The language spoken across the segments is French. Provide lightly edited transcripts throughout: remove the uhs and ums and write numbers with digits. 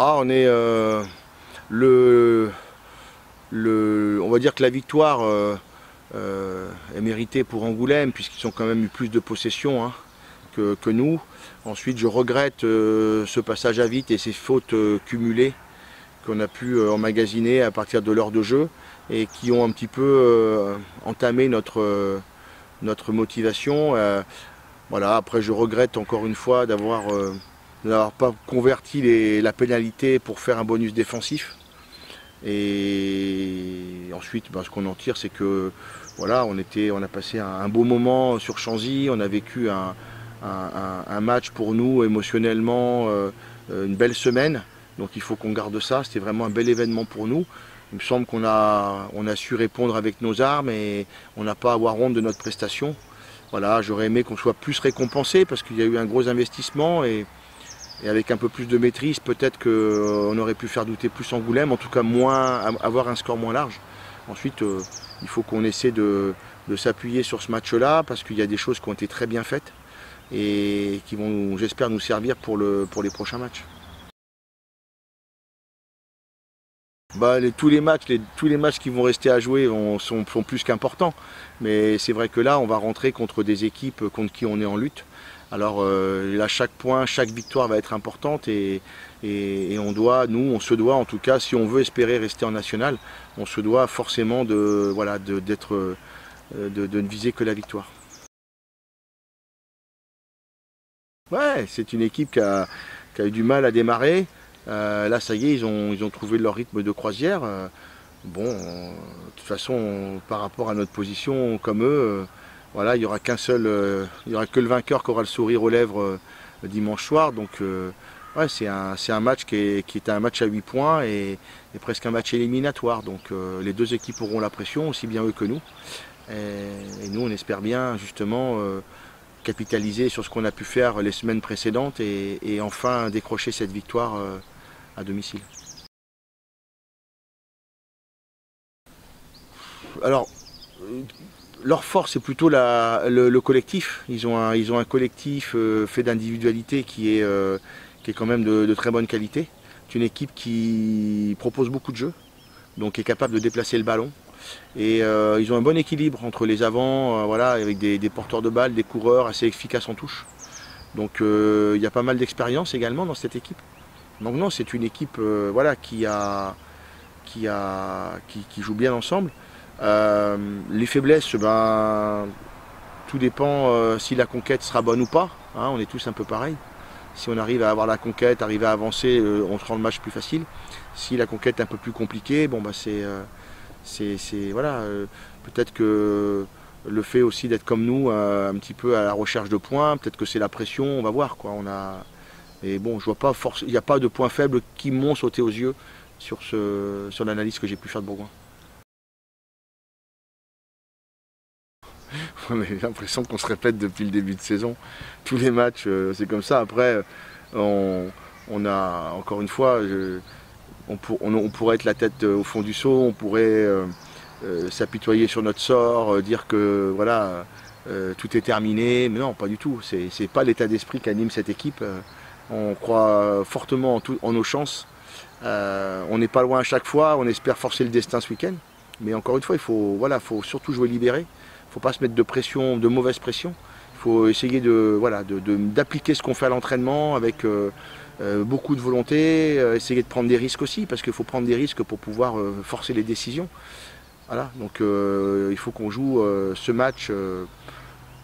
Ah, on est on va dire que la victoire est méritée pour Angoulême, puisqu'ils ont quand même eu plus de possession, hein, que nous. Ensuite, je regrette ce passage à vide et ces fautes cumulées qu'on a pu emmagasiner à partir de l'heure de jeu et qui ont un petit peu entamé notre motivation. Voilà, après, je regrette encore une fois d'avoir pas converti la pénalité pour faire un bonus défensif. Et ensuite, ce qu'on en tire, c'est que voilà, on a passé un beau moment sur Chanzy, on a vécu un match pour nous émotionnellement, une belle semaine. Donc il faut qu'on garde ça, c'était vraiment un bel événement pour nous. Il me semble qu'on a su répondre avec nos armes et on n'a pas à avoir honte de notre prestation. Voilà, j'aurais aimé qu'on soit plus récompensé parce qu'il y a eu un gros investissement et avec un peu plus de maîtrise, peut-être qu'on aurait pu faire douter plus Angoulême, en tout cas avoir un score moins large. Ensuite, il faut qu'on essaie de s'appuyer sur ce match-là parce qu'il y a des choses qui ont été très bien faites et qui vont, j'espère, nous servir pour les prochains matchs. Tous les matchs qui vont rester à jouer sont plus qu'importants. Mais c'est vrai que là, on va rentrer contre des équipes contre qui on est en lutte. Alors là, chaque point, chaque victoire va être importante et on se doit en tout cas, si on veut espérer rester en national, on se doit forcément de ne viser que la victoire. Ouais, c'est une équipe qui a eu du mal à démarrer. Là, ça y est, ils ont trouvé leur rythme de croisière. De toute façon, par rapport à notre position, comme eux, voilà, il n'y aura il y aura que le vainqueur qui aura le sourire aux lèvres dimanche soir. Donc, ouais, c'est un match qui est un match à 8 points et presque un match éliminatoire. Donc, les deux équipes auront la pression, aussi bien eux que nous. Et nous, on espère bien justement capitaliser sur ce qu'on a pu faire les semaines précédentes et enfin décrocher cette victoire à domicile. Alors, leur force, c'est plutôt le collectif. Ils ont un collectif fait d'individualité qui est quand même de très bonne qualité. C'est une équipe qui propose beaucoup de jeux, donc qui est capable de déplacer le ballon. Et ils ont un bon équilibre entre les avants, voilà, avec des porteurs de balles, des coureurs assez efficaces en touche. Donc il y a pas mal d'expérience également dans cette équipe. Donc non, c'est une équipe voilà, qui joue bien ensemble. Les faiblesses, tout dépend si la conquête sera bonne ou pas. Hein, on est tous un peu pareils. Si on arrive à avoir la conquête, arriver à avancer, on se rend le match plus facile. Si la conquête est un peu plus compliquée, voilà, peut-être que le fait aussi d'être comme nous, un petit peu à la recherche de points, peut-être que c'est la pression, on va voir quoi. Et bon, je vois pas il n'y a pas de points faibles qui m'ont sauté aux yeux sur l'analyse que j'ai pu faire de Bourgoin. J'ai l'impression qu'on se répète depuis le début de saison. Tous les matchs, c'est comme ça. Après, on a, encore une fois, on pourrait être la tête au fond du seau, on pourrait s'apitoyer sur notre sort, dire que voilà, tout est terminé. Mais non, pas du tout. C'est pas l'état d'esprit qu'anime cette équipe. On croit fortement en nos chances. On n'est pas loin à chaque fois. On espère forcer le destin ce week-end. Mais encore une fois, faut surtout jouer libéré. Il ne faut pas se mettre de pression, de mauvaise pression. Il faut essayer d'appliquer ce qu'on fait à l'entraînement avec beaucoup de volonté, essayer de prendre des risques aussi, parce qu'il faut prendre des risques pour pouvoir forcer les décisions. Voilà, donc il faut qu'on joue ce match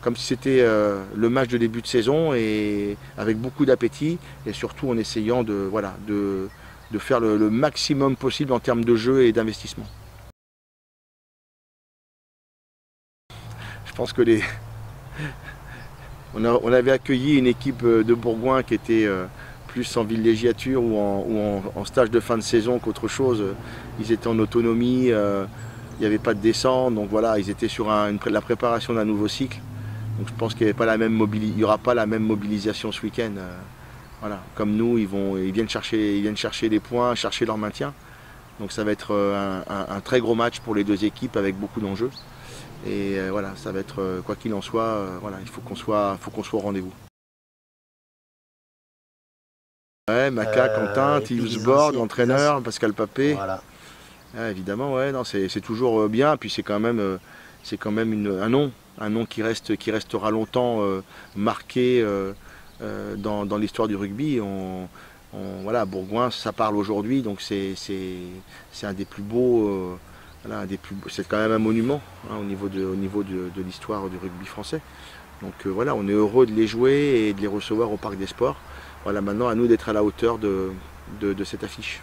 comme si c'était le match de début de saison et avec beaucoup d'appétit et surtout en essayant de faire le maximum possible en termes de jeu et d'investissement. Je pense que on avait accueilli une équipe de Bourgoin qui était plus en villégiature ou en stage de fin de saison qu'autre chose. Ils étaient en autonomie, il n'y avait pas de descente, donc voilà, ils étaient sur la préparation d'un nouveau cycle. Donc je pense qu'il n'y aura pas la même mobilisation ce week-end. Voilà, comme nous, ils viennent chercher des points, chercher leur maintien. Donc ça va être un très gros match pour les deux équipes avec beaucoup d'enjeux. Et voilà, ça va être, quoi qu'il en soit, voilà, il faut qu'on soit au rendez-vous. Ouais, Maca, Quentin, Tivsborg, l'entraîneur, Pascal Papé. Voilà. Ah, évidemment, ouais, non, c'est toujours bien. Puis c'est quand même un nom qui restera longtemps marqué dans l'histoire du rugby. Voilà, Bourgoin, ça parle aujourd'hui, donc c'est un des plus beaux. Voilà, c'est quand même un monument hein, au niveau de l'histoire du rugby français. Donc voilà, on est heureux de les jouer et de les recevoir au Parc des Sports. Voilà, maintenant à nous d'être à la hauteur de cette affiche.